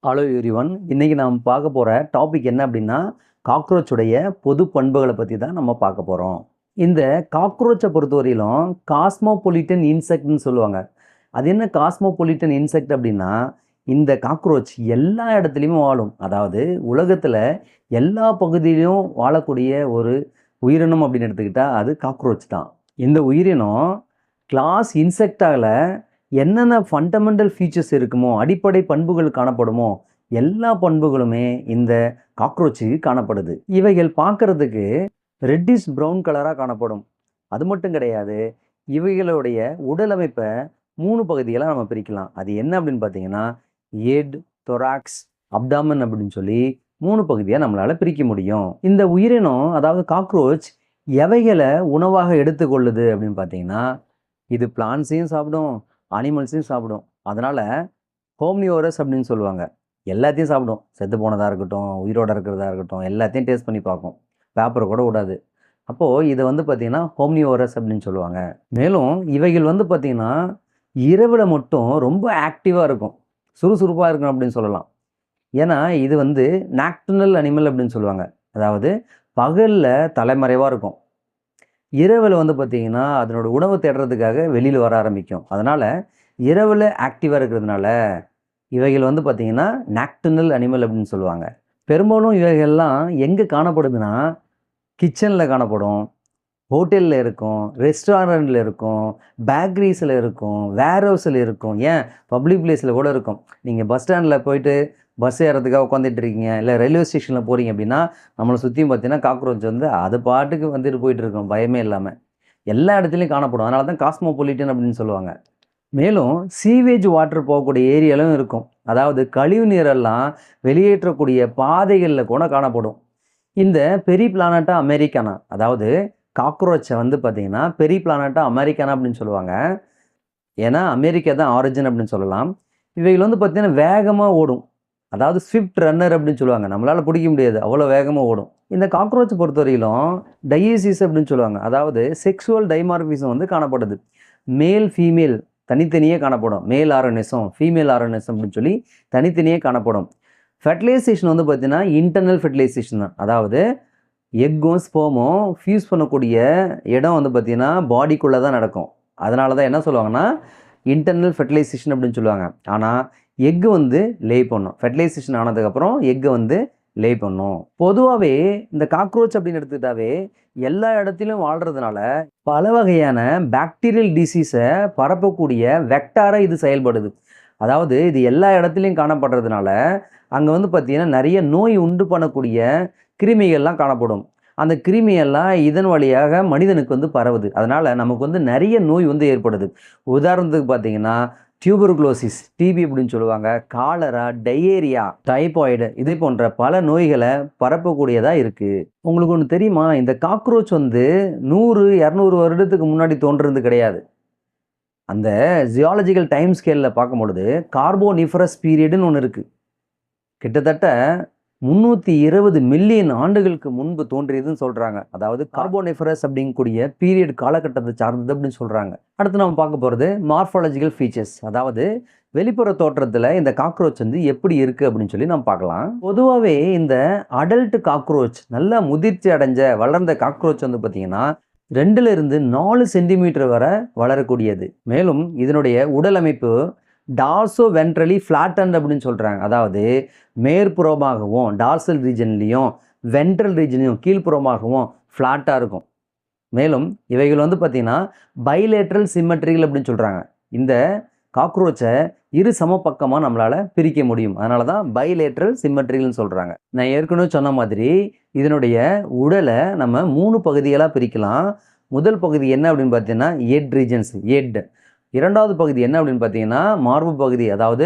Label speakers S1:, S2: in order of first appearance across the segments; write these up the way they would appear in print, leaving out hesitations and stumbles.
S1: Hello everyone. இன்னைக்கு நாம் பார்க்க போகிற டாபிக் என்ன அப்படின்னா, காக்ரோச்சுடைய பொது பண்புகளை பற்றி தான் நம்ம பார்க்க போகிறோம். இந்த காக்ரோச்சை பொறுத்தவரையிலும் காஸ்மோபொலிட்டன் இன்செக்ட்னு சொல்லுவாங்க. அது என்ன காஸ்மோபொலிட்டன் இன்செக்ட் அப்படின்னா, இந்த காக்ரோச் எல்லா இடத்துலையுமே வாழும். அதாவது உலகத்தில் எல்லா பகுதியிலும் வாழக்கூடிய ஒரு உயிரினம் அப்படின்னு எடுத்துக்கிட்டால் அது காக்ரோச் தான். இந்த உயிரினம் கிளாஸ் இன்செக்டால என்னென்ன ஃபண்டமெண்டல் ஃபீச்சர்ஸ் இருக்குமோ, அடிப்படை பண்புகள் காணப்படுமோ, எல்லா பண்புகளுமே இந்த காக்ரோச்சுக்கு காணப்படுது. இவைகள் பார்க்கறதுக்கு ரெட்டிஷ் ப்ரவுன் கலராக காணப்படும். அது மட்டும் கிடையாது, இவைகளுடைய உடல் அமைப்பை 3 பகுதிகளா நம்ம பிரிக்கலாம். அது என்ன அப்படின்னு பார்த்தீங்கன்னா, ஹெட், தொராக்ஸ், அப்டாமன் அப்படின்னு சொல்லி 3 பகுதியாக நம்மளால் பிரிக்க முடியும். இந்த உயிரினம் அதாவது காக்ரோச் எவைகளை உணவாக எடுத்துக்கொள்ளுது அப்படின்னு பார்த்தீங்கன்னா, இது பிளான்ட்ஸையும் சாப்பிடும், அனிமல்ஸையும் சாப்பிடும். அதனால் ஹோம்னிவோரஸ் அப்படின்னு சொல்லுவாங்க. எல்லாத்தையும் சாப்பிடும். செத்து போனதாக இருக்கட்டும், உயிரோடு இருக்கிறதா இருக்கட்டும், எல்லாத்தையும் டேஸ்ட் பண்ணி பார்க்கும். பேப்பரை கூட விடாது. அப்போது இதை வந்து பார்த்திங்கன்னா ஹோம்னிவோரஸ் அப்படின்னு சொல்லுவாங்க. மேலும் இவைகள் வந்து பார்த்திங்கன்னா இரவில் மட்டும் ரொம்ப ஆக்டிவாக இருக்கும், சுறுசுறுப்பாக இருக்கும் அப்படின்னு சொல்லலாம். ஏன்னா இது வந்து நாக்டர்னல் அனிமல் அப்படின்னு சொல்லுவாங்க. அதாவது பகலில் தலைமறைவாக இருக்கும், இரவில் வந்து பார்த்திங்கன்னா அதனோட உணவு தேடுறதுக்காக வெளியில் வர ஆரம்பிக்கும். அதனால் இரவில் ஆக்டிவாக இருக்கிறதுனால இவைகள் வந்து பார்த்திங்கன்னா நாக்டர்னல் அனிமல் அப்படின்னு சொல்லுவாங்க. பெரும்பாலும் இவைகள்லாம் எங்கே காணப்படுதுன்னா, கிச்சனில் காணப்படும், ஹோட்டலில் இருக்கும், ரெஸ்டாரண்ட்டில் இருக்கும், பேக்கரிஸில் இருக்கும், வேர் ஹவுஸில் இருக்கும், ஏன் பப்ளிக் பிளேஸில் கூட இருக்கும். நீங்கள் பஸ் ஸ்டாண்டில் போயிட்டு பஸ் ஏறதுக்காக உட்காந்துட்டு இருக்கீங்க, இல்லை ரயில்வே ஸ்டேஷனில் போகிறீங்க அப்படின்னா நம்மளை சுற்றியும் பார்த்தீங்கன்னா காக்ரோச் வந்து அது பாட்டுக்கு வந்துட்டு போயிட்டு இருக்கும், பயமே இல்லாமல். எல்லா இடத்துலையும் காணப்படும். அதனால தான் காஸ்மோபொலிட்டன் அப்படின்னு சொல்லுவாங்க. மேலும் சீவேஜ் வாட்டர் போகக்கூடிய ஏரியாலும் இருக்கும். அதாவது கழிவு நீரெல்லாம் வெளியேற்றக்கூடிய பாதைகளில் கூட காணப்படும். இந்த பெரி பிளானட்டா அமெரிக்கானா, அதாவது காக்ரோச்சை வந்து பார்த்திங்கன்னா பெரி பிளானட்டா அமெரிக்கானா அப்படின்னு சொல்லுவாங்க. ஏன்னா அமெரிக்கா தான் ஆரிஜின் அப்படின்னு சொல்லலாம். இவைகள் வந்து பார்த்திங்கன்னா வேகமாக ஓடும். அதாவது ஸ்விஃப்ட் ரன்னர் அப்படின்னு சொல்லுவாங்க. நம்மளால் பிடிக்க முடியாது, அவ்வளோ வேகமாக ஓடும். இந்த காக்ரோச்சை பொறுத்தவரையிலும் டையீசிஸ் அப்படின்னு சொல்லுவாங்க. அதாவது செக்ஸுவல் டைமார்பிசம் வந்து காணப்படுது. மேல் ஃபீமேல் தனித்தனியே காணப்படும். மேல் ஆர்என்எஸும் ஃபீமேல் ஆர்என்எஸும் அப்படின்னு சொல்லி தனித்தனியே காணப்படும். ஃபெர்டிலைசேஷன் வந்து பார்த்திங்கன்னா இன்டர்னல் ஃபெர்டிலைசேஷன் தான். அதாவது எக்கும் ஸ்போமும் ஃபியூஸ் பண்ணக்கூடிய இடம் வந்து பார்த்திங்கன்னா பாடிக்குள்ளே தான் நடக்கும். அதனால தான் என்ன சொல்லுவாங்கன்னா இன்டர்னல் ஃபெர்டிலைசேஷன் அப்படின்னு சொல்லுவாங்க. ஆனால் எக்கு வந்து லே பண்ணும். ஃபெர்டிலைசேஷன் ஆனதுக்கப்புறம் எக்கை வந்து லே பண்ணும். பொதுவாகவே இந்த காக்ரோச் அப்படின்னு எடுத்துக்கிட்டாவே எல்லா இடத்துலையும் வாழ்கிறதுனால பல வகையான பாக்டீரியல் டிசீஸை பரப்பக்கூடிய வெக்டாராக இது செயல்படுது. அதாவது இது எல்லா இடத்துலையும் காணப்படுறதுனால அங்கே வந்து பார்த்திங்கன்னா நிறைய நோய் உண்டு பண்ணக்கூடிய கிருமிகள்லாம் காணப்படும். அந்த கிருமியெல்லாம் இதன் வழியாக மனிதனுக்கு வந்து பரவுது. அதனால் நமக்கு வந்து நிறைய நோய் வந்து ஏற்படுது. உதாரணத்துக்கு பார்த்திங்கன்னா டியூபர்குலோசிஸ், டிபி அப்படின்னு சொல்லுவாங்க, காலரா, டயேரியா, டைபாய்டு, இதே போன்ற பல நோய்களை பரப்பக்கூடியதாக இருக்குது. உங்களுக்கு ஒன்று தெரியுமா, இந்த காக்ரோச் வந்து 100-200 வருடத்துக்கு முன்னாடி தோன்றுறது கிடையாது. அந்த ஜியாலஜிக்கல் டைம் ஸ்கேலில் பார்க்கும் பொழுது கார்போனிஃபரஸ் பீரியடுன்னு ஒன்று இருக்குது. கிட்டத்தட்ட 320 மில்லியன் ஆண்டுகளுக்கு முன்பு தோன்றியதுன்னு சொல்கிறாங்க. அதாவது கார்போனிஃபரஸ் அப்படிங்கக்கூடிய பீரியட் காலகட்டத்தை சார்ந்தது அப்படின்னு சொல்கிறாங்க. அடுத்து நம்ம பார்க்க போகிறது மார்ஃபாலஜிக்கல் ஃபீச்சர்ஸ். அதாவது வெளிப்புற தோற்றத்தில் இந்த காக்ரோச் வந்து எப்படி இருக்குது அப்படின்னு சொல்லி நம்ம பார்க்கலாம். பொதுவாகவே இந்த அடல்ட் காக்ரோச், நல்லா முதிர்ச்சி அடைஞ்ச வளர்ந்த காக்ரோச் வந்து பார்த்திங்கன்னா 2-4 சென்டிமீட்டர் வரை வளரக்கூடியது. மேலும் இதனுடைய உடல் அமைப்பு டார்சோ வென்ட்ரலி ஃப்ளாட்டன்ட் அப்படின்னு சொல்கிறாங்க. அதாவது மேற்புறமாகவும் டார்சல் ரீஜன்லேயும் வென்ட்ரல் ரீஜன்லையும் கீழ்ப்புறமாகவும் ஃப்ளாட்டாக இருக்கும். மேலும் இவைகள் வந்து பார்த்திங்கன்னா பைலேட்ரல் சிமெட்ரிகள் அப்படின்னு சொல்கிறாங்க. இந்த காக்ரோச்சை இரு சமபக்கமாக நம்மளால் பிரிக்க முடியும். அதனால தான் பைலேட்ரல் சிமெட்ரிகள்னு சொல்கிறாங்க. நான் ஏற்கனவே சொன்ன மாதிரி இதனுடைய உடலை நம்ம 3 பகுதிகளாக பிரிக்கலாம். முதல் பகுதி என்ன அப்படின்னு பார்த்தீங்கன்னா ஹெட் ரீஜன்ஸ், ஹெட். இரண்டாவது பகுதி என்ன அப்படின்னு பார்த்தீங்கன்னா மார்பு பகுதி, அதாவது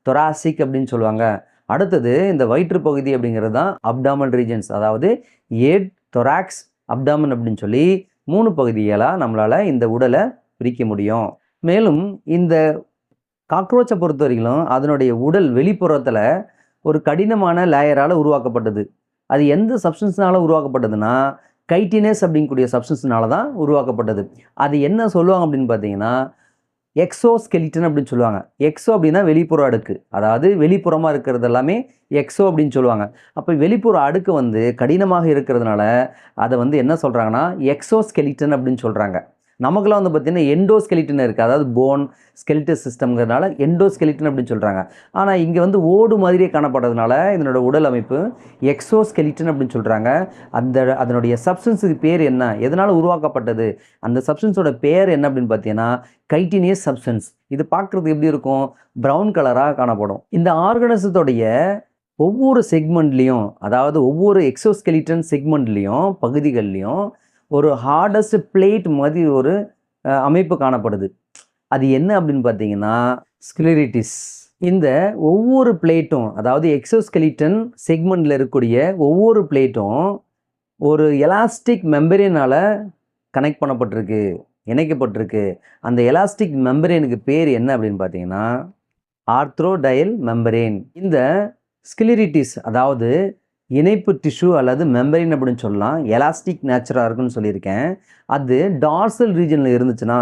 S1: தொராசிக் அப்படின்னு சொல்லுவாங்க. அடுத்தது இந்த வயிற்று பகுதி அப்படிங்கிறது தான் அப்டாமன் ரீஜன்ஸ், அதாவது ஹெட், தொராக்ஸ், அப்டாமன் அப்படின்னு சொல்லி 3 பகுதிகளாக நம்மளால் இந்த உடலை பிரிக்க முடியும். மேலும் இந்த காக்ரோச்சை பொறுத்த வரைக்கும் அதனுடைய உடல் வெளிப்புறத்தில் ஒரு கடினமான லேயரால் உருவாக்கப்பட்டது. அது எந்த சப்ஸ்டன்ஸ்னால உருவாக்கப்பட்டதுன்னா கைட்டினஸ் அப்படிங்கக்கூடிய சப்ஸ்டன்ஸ்னால தான் உருவாக்கப்பட்டது. அது என்ன சொல்லுவாங்க அப்படின்னு பார்த்தீங்கன்னா எக்ஸோஸ்கெலிட்டன் அப்படின்னு சொல்லுவாங்க. எக்ஸோ அப்படின்னா வெளிப்புற அடுக்கு, அதாவது வெளிப்புறமாக இருக்கிறது எல்லாமே எக்ஸோ அப்படின்னு சொல்லுவாங்க. அப்போ வெளிப்புற அடுக்கு வந்து கடினமாக இருக்கிறதுனால அதை வந்து என்ன சொல்கிறாங்கன்னா எக்ஸோஸ்கெலிட்டன் அப்படின்னு சொல்கிறாங்க. நமக்குலாம் வந்து பார்த்திங்கன்னா எண்டோஸ்கெலிட்டன் இருக்குது, அதாவது போன் ஸ்கெலிட்டல் சிஸ்டம்ங்கிறதுனால எண்டோஸ்கெலிட்டன் அப்படின்னு சொல்கிறாங்க. ஆனால் இங்கே வந்து ஓடு மாதிரியே காணப்படுறதுனால இதனோட உடல் அமைப்பு எக்ஸோஸ்கெலிட்டன் அப்படின்னு சொல்கிறாங்க. அதனுடைய சப்ஸ்டன்ஸுக்கு பேர் என்ன, எதனால் உருவாக்கப்பட்டது, அந்த சப்ஸ்டன்ஸோட பேர் என்ன அப்படின்னு பார்த்தீங்கன்னா கைட்டினியஸ் சப்ஸ்டன்ஸ். இது பார்க்குறதுக்கு எப்படி இருக்கும், ப்ரௌன் கலராக காணப்படும். இந்த ஆர்கனிசத்தோடைய ஒவ்வொரு செக்மெண்ட்லேயும், அதாவது ஒவ்வொரு எக்ஸோஸ்கெலிட்டன் செக்மெண்ட்லேயும் பகுதிகள்லையும் ஒரு ஹார்டஸ்ட் பிளேட் மாதிரி ஒரு அமைப்பு காணப்படுது. அது என்ன அப்படின்னு பார்த்தீங்கன்னா ஸ்க்லெரிட்டிஸ். இந்த ஒவ்வொரு பிளேட்டும், அதாவது எக்ஸோஸ்கெலிட்டன் செக்மெண்ட்டில் இருக்கக்கூடிய ஒவ்வொரு பிளேட்டும் ஒரு எலாஸ்டிக் மெம்பரேனால் கனெக்ட் பண்ணப்பட்டிருக்கு, இணைக்கப்பட்டிருக்கு. அந்த எலாஸ்டிக் மெம்பரேனுக்கு பேர் என்ன அப்படின்னு பார்த்தீங்கன்னா ஆர்த்ரோடயல் மெம்பரேன். இந்த ஸ்க்லெரிட்டிஸ், அதாவது இணைப்பு டிஷ்யூ அல்லது மெம்பரின் அப்படின்னு சொல்லலாம், எலாஸ்டிக் நேச்சராக இருக்குன்னு சொல்லியிருக்கேன். அது டார்சல் ரீஜனில் இருந்துச்சுன்னா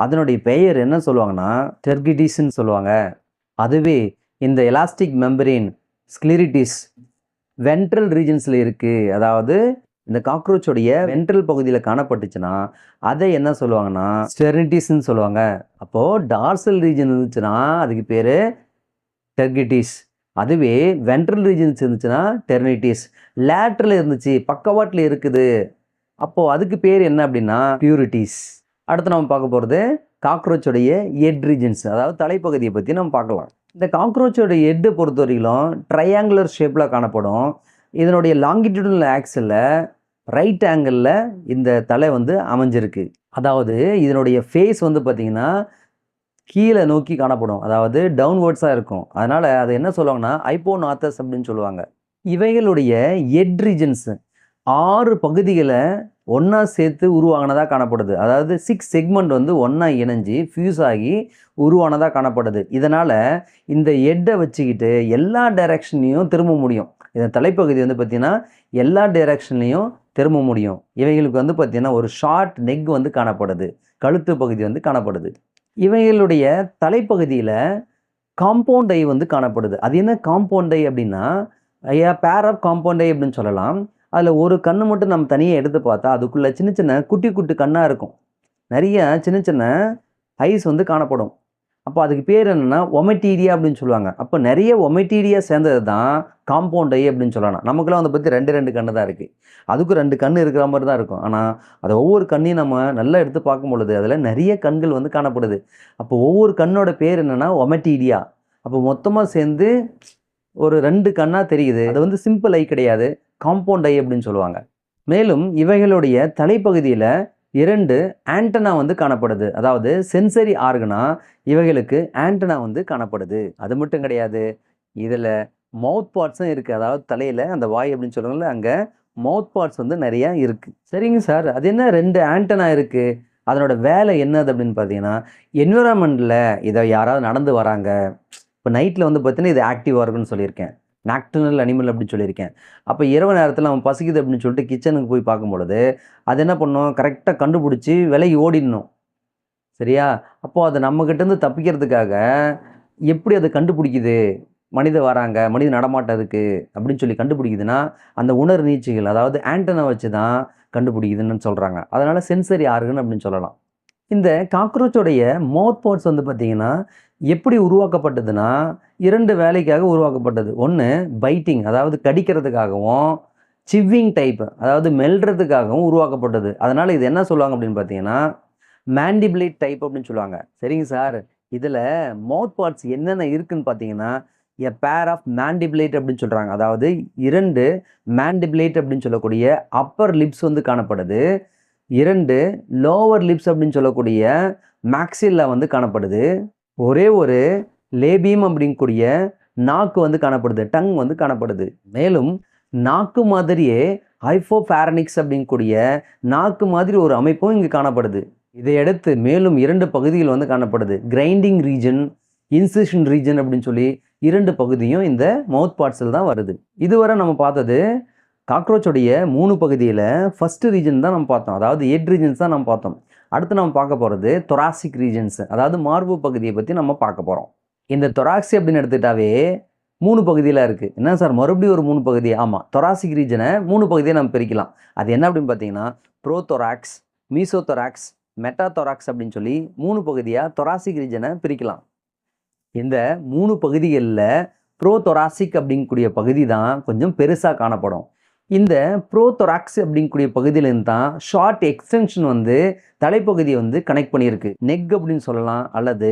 S1: அதனுடைய பெயர் என்ன சொல்லுவாங்கன்னா டெர்கிடிஸ்ன்னு சொல்லுவாங்க. அதுவே இந்த எலாஸ்டிக் மெம்பரின் ஸ்க்லெரிட்டிஸ் வென்ட்ரல் ரீஜன்ஸில் இருக்குது, அதாவது இந்த காக்ரோச்சோடைய வென்ட்ரல் பகுதியில் காணப்பட்டுச்சுன்னா அதை என்ன சொல்லுவாங்கன்னா ஸ்டெர்னிட்டிஸ்ன்னு சொல்லுவாங்க. அப்போது டார்சல் ரீஜன் இருந்துச்சுன்னா அதுக்கு பேர் டெர்கிடிஸ், அதுவே வென்ட்ரல் ரீஜன்ஸ் இருந்துச்சுன்னா டெர்னிட்டிஸ். லேட்ரல் இருந்துச்சு, பக்கவாட்டில் இருக்குது, அப்போது அதுக்கு பேர் என்ன அப்படின்னா பியூரிட்டிஸ். அடுத்து நம்ம பார்க்க போகிறது காக்ரோச்சோடைய ஹெட் ரீஜன்ஸ், அதாவது தலைப்பகுதியை பற்றி நம்ம பார்க்கலாம். இந்த காக்ரோச்சோட ஹெட்டை பொறுத்த வரைக்கும் ட்ரையாங்குலர் ஷேப்பில் காணப்படும். இதனுடைய லாங்கிடியூடல் ஆக்சில் ரைட் ஆங்கிளில் இந்த தலை வந்து அமைஞ்சிருக்கு. அதாவது இதனுடைய ஃபேஸ் வந்து பார்த்திங்கன்னா கீழே நோக்கி காணப்படும், அதாவது டவுன்வர்ட்ஸாக இருக்கும். அதனால் அதை என்ன சொல்லுவாங்கன்னா ஹைப்போநாத்தஸ் அப்படின்னு சொல்லுவாங்க. இவைகளுடைய ஹெட் ரீஜன்ஸ் 6 பகுதிகளை ஒன்றா சேர்த்து உருவானதாக காணப்படுது. அதாவது 6 செக்மெண்ட் வந்து ஒன்றா இணைஞ்சு ஃபியூஸ் ஆகி உருவானதாக காணப்படுது. இதனால் இந்த ஹெட்டை வச்சுக்கிட்டு எல்லா டைரக்ஷன்லையும் திரும்ப முடியும். இந்த தலைப்பகுதி வந்து பார்த்திங்கன்னா எல்லா டைரக்ஷன்லையும் திரும்ப முடியும். இவைகளுக்கு வந்து பார்த்திங்கன்னா ஒரு ஷார்ட் நெக் வந்து காணப்படுது, கழுத்து பகுதி வந்து காணப்படுது. இவைகளுடைய தலைப்பகுதியில் காம்பவுண்ட் ஐ வந்து காணப்படுது. அது என்ன காம்பவுண்ட் ஐ அப்படின்னா பேர் ஆஃப் காம்பவுண்ட் ஐ அப்படின்னு சொல்லலாம். அதில் ஒரு கண்ணு மட்டும் நம்ம தனியாக எடுத்து பார்த்தா அதுக்குள்ளே சின்ன சின்ன குட்டி குட்டி கண்ணாக இருக்கும், நிறைய சின்ன சின்ன ஐஸ் வந்து காணப்படும். அப்போ அதுக்கு பேர் என்னென்னா ஒமெட்டீரியா அப்படின்னு சொல்லுவாங்க. அப்போ நிறைய ஒமெட்டீரியா சேர்ந்தது தான் காம்பவுண்ட் ஐ அப்படின்னு சொல்லலாம். நமக்குலாம் வந்து பற்றி 2 கண்ணு தான் இருக்குது, அதுக்கும் 2 கண் இருக்கிற மாதிரி தான் இருக்கும். ஆனால் அதை ஒவ்வொரு கண்ணையும் நம்ம நல்லா எடுத்து பார்க்கும் பொழுது அதில் நிறைய கண்கள் வந்து காணப்படுது. அப்போ ஒவ்வொரு கண்ணோட பேர் என்னென்னா ஒமெட்டீரியா. அப்போ மொத்தமாக சேர்ந்து ஒரு 2 கண்ணாக தெரியுது. அது வந்து சிம்பிள் ஐ கிடையாது, காம்பவுண்ட் ஐ அப்படின்னு சொல்லுவாங்க. மேலும் இவைகளுடைய தலைப்பகுதியில் 2 ஆண்டனா வந்து காணப்படுது, அதாவது சென்சரி ஆர்கனா இவைகளுக்கு ஆண்டனா வந்து காணப்படுது. அது மட்டும் கிடையாது, இதில் மவுத் பார்ட்ஸும் இருக்குது, அதாவது தலையில் அந்த வாய் அப்படின்னு சொல்லுவாங்கல்ல, அங்கே மவுத் பார்ட்ஸ் வந்து நிறையா இருக்குது. சரிங்க சார், அது என்ன 2 ஆண்டனா இருக்குது, அதனோட வேலை என்னது அப்படின்னு பார்த்தீங்கன்னா என்விரான்மெண்ட்டில் இதை யாராவது நடந்து வராங்க, இப்போ நைட்டில் வந்து பார்த்தீங்கன்னா இது ஆக்டிவாக இருக்குன்னு சொல்லியிருக்கேன், நாக்டர்னல் அனிமல் அப்படின்னு சொல்லியிருக்கேன். அப்போ இரவு நேரத்தில் அவன் பசிக்குது அப்படின்னு சொல்லிட்டு கிச்சனுக்கு போய் பார்க்கும்பொழுது அது என்ன பண்ணும், கரெக்டாக கண்டுபிடிச்சி விலகி ஓடிடணும். சரியா? அப்போது அது நம்மக்கிட்டேருந்து தப்பிக்கிறதுக்காக எப்படி அதை கண்டுபிடிக்குது, மனித வராங்க, மனித நடமாட்டம் இருக்குது அப்படின்னு சொல்லி கண்டுபிடிக்குதுன்னா அந்த உணர் நீட்சிகள், அதாவது ஆண்டனை வச்சு தான் கண்டுபிடிக்குதுன்னு சொல்கிறாங்க. அதனால் சென்சரி ஆர்கன் அப்படின்னு சொல்லலாம். இந்த காக்ரோச்சோடைய மவுத் பார்ட்ஸ் வந்து பார்த்திங்கன்னா எப்படி உருவாக்கப்பட்டதுன்னா 2 வேலைக்காக உருவாக்கப்பட்டது. ஒன்று பைட்டிங், அதாவது கடிக்கிறதுக்காகவும், சிவ்விங் டைப், அதாவது மெல்றதுக்காகவும் உருவாக்கப்பட்டது. அதனால் இது என்ன சொல்லுவாங்க அப்படின்னு பார்த்தீங்கன்னா மேண்டிபிளேட் டைப் அப்படின்னு சொல்லுவாங்க. சரிங்க சார், இதில் மவுத் பார்ட்ஸ் என்னென்ன இருக்குதுன்னு பார்த்தீங்கன்னா எ பேர் ஆஃப் மேண்டிபிளேட் அப்படின்னு சொல்கிறாங்க. அதாவது 2 மேண்டிபிளேட் அப்படின்னு சொல்லக்கூடிய அப்பர் லிப்ஸ் வந்து காணப்படுது, 2 லோவர் லிப்ஸ் அப்படின்னு சொல்லக்கூடிய மேக்ஸில்லா வந்து காணப்படுது, ஒரே ஒரு லேபியம் அப்படிங்கக்கூடிய நாக்கு வந்து காணப்படுது, டங் வந்து காணப்படுது. மேலும் நாக்கு மாதிரியே ஹைப்போஃபாரனிக்ஸ் அப்படிங்கக்கூடிய நாக்கு மாதிரி ஒரு அமைப்பும் இங்கே காணப்படுது. இதையடுத்து மேலும் 2 பகுதிகள் வந்து காணப்படுது, கிரைண்டிங் ரீஜன், இன்சிஷன் ரீஜன் அப்படின்னு சொல்லி 2 பகுதியும் இந்த மவுத் பார்ட்ஸில் தான் வருது. இதுவரை நம்ம பார்த்தது காக்ரோச்சோடைய 3 பகுதியில் ஃபஸ்ட்டு ரீஜன் தான் நம்ம பார்த்தோம், அதாவது ஹெட் ரீஜன்ஸ் தான் நம்ம பார்த்தோம். அடுத்து நம்ம பார்க்க போகிறது தொராசிக் ரீஜன்ஸ், அதாவது மார்பு பகுதியை பற்றி நம்ம பார்க்க போகிறோம். இந்த தொராக்சி அப்படின்னு எடுத்துக்கிட்டாவே 3 பகுதியில் இருக்குது. என்ன சார் மறுபடியும் ஒரு 3 பகுதி? ஆமாம், தொராசிக் ரீஜனை 3 பகுதியை நம்ம பிரிக்கலாம். அது என்ன அப்படின்னு பார்த்தீங்கன்னா ப்ரோதொராக்ஸ், மீசோதொராக்ஸ், மெட்டாதொராக்ஸ் அப்படின்னு சொல்லி 3 பகுதியாக தொராசிக் ரீஜனை பிரிக்கலாம். இந்த 3 பகுதிகளில் ப்ரோதொராசிக் அப்படிங்கக்கூடிய பகுதி தான் கொஞ்சம் பெருசாக காணப்படும். இந்த ப்ரோதொராக்ஸ் அப்படிங்கக்கூடிய பகுதியிலேருந்து தான் ஷார்ட் எக்ஸ்டென்ஷன் வந்து தலைப்பகுதியை வந்து கனெக்ட் பண்ணியிருக்கு. நெக் அப்படின்னு சொல்லலாம், அல்லது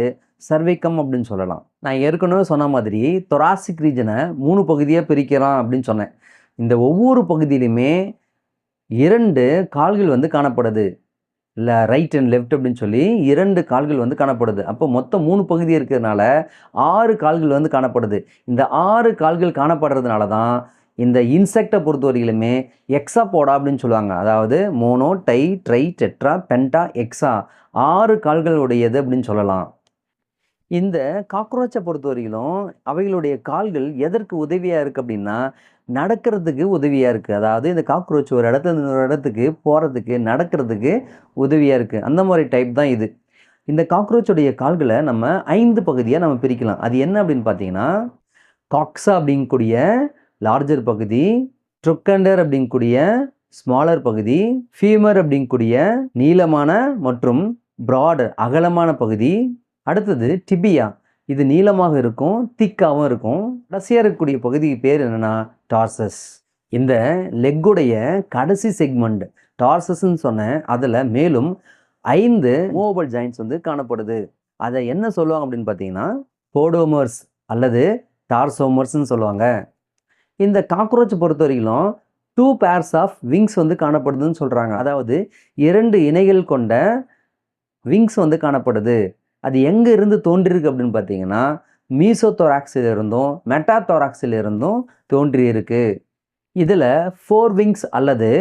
S1: சர்வைக்கம் அப்படின்னு சொல்லலாம். நான் ஏற்கனவே சொன்ன மாதிரி தொராசிக் ரீஜனை 3 பகுதியாக பிரிக்கலாம் அப்படின்னு சொன்னேன். இந்த ஒவ்வொரு பகுதியிலுமே 2 கால்கள் வந்து காணப்படுது. இல்லை ரைட் அண்ட் லெஃப்ட் அப்படின்னு சொல்லி 2 கால்கள் வந்து காணப்படுது. அப்போ மொத்தம் 3 பகுதி இருக்கிறதுனால 6 கால்கள் வந்து காணப்படுது. இந்த 6 கால்கள் காணப்படுறதுனால தான் இந்த இன்செக்டை பொறுத்தவரையிலுமே எக்ஸாபோடா அப்படின்னு சொல்லுவாங்க. அதாவது மோனோ, டை, ட்ரை, டெட்ரா, பென்டா, எக்ஸா 6 கால்களுடையது அப்படின்னு சொல்லலாம். இந்த காக்ரோச்சை பொறுத்தவரையிலும் அவைகளுடைய கால்கள் எதற்கு உதவியாக இருக்குது அப்படின்னா நடக்கிறதுக்கு உதவியாக இருக்குது. அதாவது இந்த காக்ரோச் ஒரு இடத்துல இன்னொரு இடத்துக்கு போகிறதுக்கு, நடக்கிறதுக்கு உதவியாக இருக்குது. அந்த மாதிரி டைப் தான் இது. இந்த காக்ரோச்சுடைய கால்களை நம்ம 5 பகுதியாக நம்ம பிரிக்கலாம். அது என்ன அப்படின்னு பார்த்தீங்கன்னா காக்ஸா அப்படிங்கக்கூடிய லார்ஜர் பகுதி, ட்ரொக்கண்டர் அப்படிங்கக்கூடிய ஸ்மாலர் பகுதி, ஃபீமர் அப்படிங்கக்கூடிய நீளமான மற்றும் ப்ராட் அகலமான பகுதி, அடுத்தது டிபியா, இது நீளமாக இருக்கும், திக்காகவும் இருக்கும். கடைசியாக இருக்கக்கூடிய பகுதிக்கு பேர் என்னென்னா டார்சஸ். இந்த லெக்குடைய கடைசி செக்மெண்ட் டார்சஸ்ன்னு சொன்னேன். அதில் மேலும் 5 மூவபிள் ஜாயின்ட்ஸ் வந்து காணப்படுது. அதை என்ன சொல்லுவாங்க அப்படின்னு பார்த்தீங்கன்னா போடோமர்ஸ் அல்லது டார்சோமர்ஸ்ன்னு சொல்லுவாங்க. இந்த காக்ரோச் பொறுத்த வரைக்கும் 2 பேர்ஸ் ஆஃப் விங்ஸ் வந்து காணப்படுதுன்னு சொல்கிறாங்க. அதாவது 2 இணைகள் கொண்ட விங்ஸ் வந்து காணப்படுது. அது எங்கே இருந்து தோன்றியிருக்கு அப்படின்னு பார்த்தீங்கன்னா மீசோதொராக்ஸில் இருந்தும் மெட்டாதொராக்ஸில் இருந்தும் தோன்றியிருக்கு. இதில் 4 விங்ஸ் அல்லது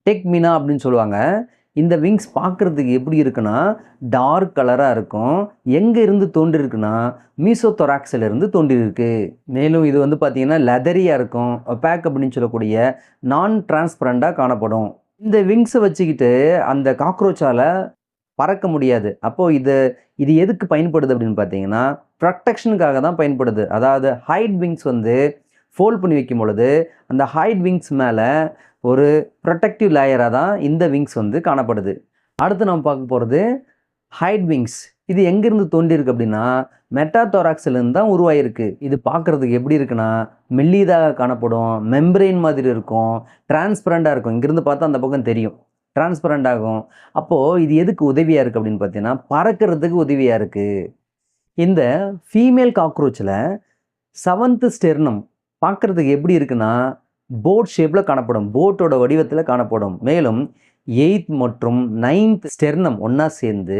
S1: டெக்மினா அப்படின்னு சொல்லுவாங்க. இந்த விங்ஸ் பார்க்குறதுக்கு எப்படி இருக்குன்னா டார்க் கலராக இருக்கும். எங்கே இருந்து தோன்றியிருக்குன்னா மீசோதொராக்ஸில் இருந்து தோன்றியிருக்கு. மேலும் இது வந்து பார்த்திங்கன்னா லெதரியாக இருக்கும். ஒபாக் அப்படின்னு சொல்லக்கூடிய நான் டிரான்ஸ்பரண்டாக காணப்படும். இந்த விங்ஸை வச்சுக்கிட்டு அந்த காக்ரோச்சால் பறக்க முடியாது. அப்போது இது எதுக்கு பயன்படுது அப்படின்னு பார்த்தீங்கன்னா ப்ரொடெக்ஷனுக்காக தான் பயன்படுது. அதாவது ஹைட் விங்ஸ் வந்து ஃபோல்ட் பண்ணி வைக்கும் பொழுது அந்த ஹைட் விங்ஸ் மேலே ஒரு ப்ரொடெக்டிவ் லேயராக தான் இந்த விங்ஸ் வந்து காணப்படுது. அடுத்து நம்ம பார்க்க போகிறது ஹைட் விங்ஸ். இது எங்கேருந்து தோன்றியிருக்கு அப்படின்னா மெட்டாதொராக்ஸிலேருந்து தான் உருவாயிருக்கு. இது பார்க்குறதுக்கு எப்படி இருக்குன்னா மெல்லிதாக காணப்படும், மெம்பரெயின் மாதிரி இருக்கும், டிரான்ஸ்பரண்டாக இருக்கும். இங்கேருந்து பார்த்தா அந்த பக்கம் தெரியும், டிரான்ஸ்பரண்ட் ஆகும். அப்போது இது எதுக்கு உதவியாக இருக்குது அப்படின்னு பார்த்தீங்கன்னா பறக்கிறதுக்கு உதவியாக இருக்குது. இந்த ஃபீமேல் காக்ரோச்சில் 7th ஸ்டெர்னம் பார்க்குறதுக்கு எப்படி இருக்குன்னா போட் ஷேப்பில் காணப்படும், போட்டோட வடிவத்தில் காணப்படும். மேலும் 8th மற்றும் 9th ஸ்டெர்னம் ஒன்றா சேர்ந்து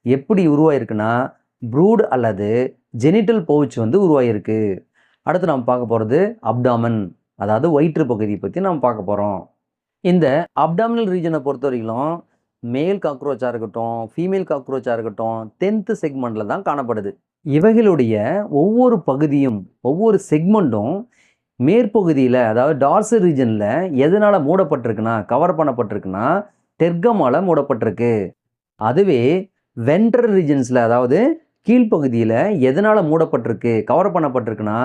S1: எப்படி உருவாயிருக்குன்னா ப்ரூட் அல்லது ஜெனிட்டல் பவுச் வந்து உருவாயிருக்கு. அடுத்து நம்ம பார்க்க போகிறது அப்டாமன், அதாவது வயிற்று பகுதியை பற்றி நம்ம பார்க்க போகிறோம். இந்த அப்டாமினல் ரீஜனை பொறுத்த வரைக்கும் மேல் காக்ரோச்சாக இருக்கட்டும், ஃபீமேல் காக்ரோச்சாக இருக்கட்டும் 10th செக்மெண்ட்டில் தான் காணப்படுது. இவைகளுடைய ஒவ்வொரு பகுதியும் ஒவ்வொரு செக்மெண்ட்டும் மேற்பகுதியில், அதாவது டார்சல் ரீஜனில் எதனால் மூடப்பட்டிருக்குன்னா கவர் பண்ணப்பட்டிருக்குன்னா டெர்கமால் மூடப்பட்டிருக்கு. அதுவே வென்ட்ரல் ரீஜன்ஸில், அதாவது கீழ்ப்பகுதியில் எதனால் மூடப்பட்டிருக்கு கவர் பண்ணப்பட்டிருக்குன்னா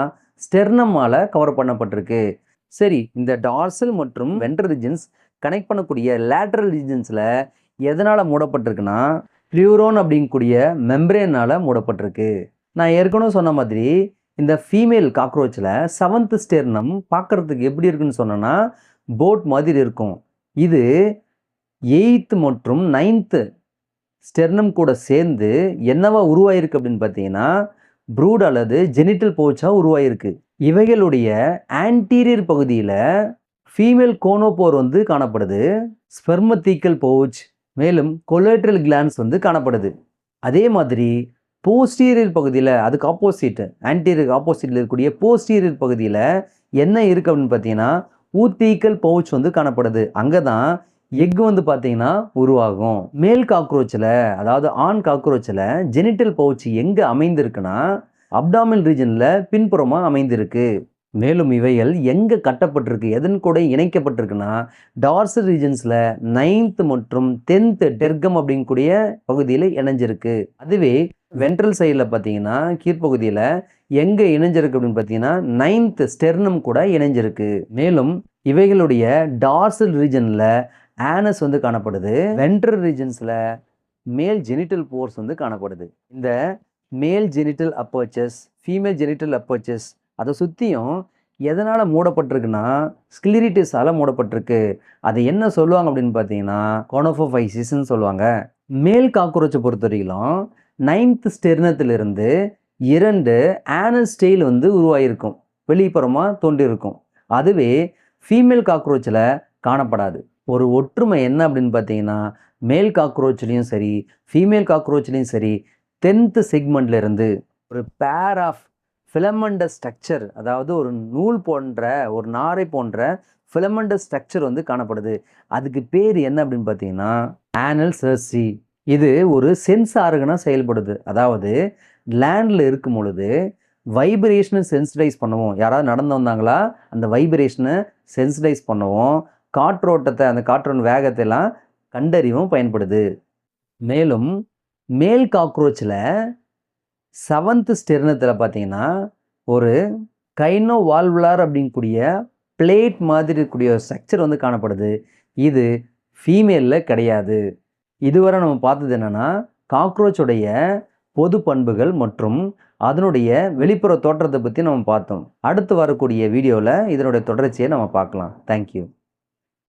S1: ஸ்டெர்னமால் கவர் பண்ணப்பட்டிருக்கு. சரி, இந்த டார்சல் மற்றும் வென்ட்ரல் ரீஜன்ஸ் கனெக்ட் பண்ணக்கூடிய லேட்ரல் ரீஜன்ஸில் எதனால் மூடப்பட்டிருக்குன்னா ப்ளூரோன் அப்படிங்கக்கூடிய மெம்பரேனால் மூடப்பட்டிருக்கு. நான் ஏற்கனவே சொன்ன மாதிரி இந்த ஃபீமேல் காக்ரோச்சில் 7th ஸ்டெர்னம் பார்க்குறதுக்கு எப்படி இருக்குன்னு சொன்னோன்னா போட் மாதிரி இருக்கும். இது 8th மற்றும் 9th ஸ்டெர்னம் கூட சேர்ந்து என்னவா உருவாயிருக்கு அப்படின்னு பார்த்தீங்கன்னா ப்ரூட் அல்லது ஜெனிட்டல் பவுச்சாக உருவாயிருக்கு. இவைகளுடைய ஆன்டீரியர் பகுதியில் ஃபீமேல் கோனோபோர் வந்து காணப்படுது, ஸ்பெர்மத்தீக்கல் பவுச், மேலும் கொலேட்ரல் கிளான்ஸ் வந்து காணப்படுது. அதே மாதிரி போஸ்டீரியர் பகுதியில், அதுக்கு ஆப்போசிட், ஆன்டீரியர் ஆப்போசிட்டில் இருக்கக்கூடிய போஸ்டீரியர் பகுதியில் என்ன இருக்குது அப்படின்னு பார்த்தீங்கன்னா ஊத்தீக்கல் பவுச் வந்து காணப்படுது. அங்கே தான் எக் வந்து பார்த்தீங்கன்னா உருவாகும். மேல் காக்ரோச்சில், அதாவது ஆண் காக்ரோச்சில் ஜெனிட்டல் பவுச் எங்கே அமைந்திருக்குன்னா அப்டாமினல் ரீஜனில் பின்புறமாக அமைந்திருக்கு. மேலும் இவைகள் எங்கே கட்டப்பட்டிருக்கு, எதன் கூட இணைக்கப்பட்டிருக்குன்னா டார்சல் ரீஜன்ஸில் 9th மற்றும் 10th டெர்கம் அப்படிங்கக்கூடிய பகுதியில் இணைஞ்சிருக்கு. அதுவே வென்ட்ரல் சைடில் பார்த்தீங்கன்னா கீழ்ப்பகுதியில் எங்கே இணைஞ்சிருக்கு அப்படின்னு பார்த்தீங்கன்னா 9th ஸ்டெர்னம் கூட இணைஞ்சிருக்கு. மேலும் இவைகளுடைய டார்சல் ரீஜனில் ஆனஸ் வந்து காணப்படுது. வென்ட்ரல் ரீஜன்ஸில் மேல் ஜெனிட்டல் போர்ஸ் வந்து காணப்படுது. இந்த மேல் ஜெனிட்டல் அப்பர்ச்சஸ், ஃபீமேல் ஜெனிட்டல் அப்பர்ச்சஸ் அதை சுற்றியும் எதனால் மூடப்பட்டிருக்குன்னா ஸ்க்ளிரிட்டிஸால் மூடப்பட்டிருக்கு. அது என்ன சொல்லுவாங்க அப்படின்னு பார்த்தீங்கன்னா கோனோஃபோஃபைசிஸ்ன்னு சொல்லுவாங்க. மேல் காக்ரோச்சை பொறுத்த வரைக்கும் 9th ஸ்டெர்னத்திலிருந்து 2 ஆனல் ஸ்டெயில் வந்து உருவாகிருக்கும், வெளிப்புறமாக தோன்றியிருக்கும். அதுவே ஃபீமேல் காக்ரோச்சில் காணப்படாது. ஒரு ஒற்றுமை என்ன அப்படின்னு பார்த்தீங்கன்னா மேல் காக்ரோச்லேயும் சரி ஃபீமேல் காக்ரோச்லேயும் சரி 10th செக்மெண்ட்லேருந்து ஒரு பேர் ஆஃப் ஃபிலமெண்டஸ் ஸ்ட்ரக்சர், அதாவது ஒரு நூல் போன்ற ஒரு நாரை போன்ற ஃபிலமெண்டஸ் ஸ்ட்ரக்சர் வந்து காணப்படுது. அதுக்கு பேர் என்ன அப்படின்னு பார்த்தீங்கன்னா ஆனல் சர்சி. இது ஒரு சென்ஸ் ஆர்கனாக செயல்படுது. அதாவது லேண்டில் இருக்கும் பொழுது வைப்ரேஷனை சென்சிடைஸ் பண்ணுவோம். யாராவது நடந்து வந்தாங்களா அந்த வைப்ரேஷனை சென்சிடைஸ் பண்ணுவோம். காற்றோட்டத்தை, அந்த காற்றோட வேகத்தை எல்லாம் கண்டறிவும் பயன்படுது. மேலும் மேல் காக்ரோச்சில் 7th ஸ்டெர்னத்தில் பார்த்தீங்கன்னா ஒரு கைனோவால்வுலார் அப்படிங்கக்கூடிய பிளேட் மாதிரி இருக்கக்கூடிய ஒரு ஸ்ட்ரக்சர் வந்து காணப்படுது. இது ஃபீமேலில் கிடையாது. இதுவரை நம்ம பார்த்தது என்னென்னா காக்ரோச்சுடைய பொது பண்புகள் மற்றும் அதனுடைய வெளிப்புற தோற்றத்தை பற்றி நம்ம பார்த்தோம். அடுத்து வரக்கூடிய வீடியோவில் இதனுடைய தொடர்ச்சியை நம்ம பார்க்கலாம். தேங்க்யூ.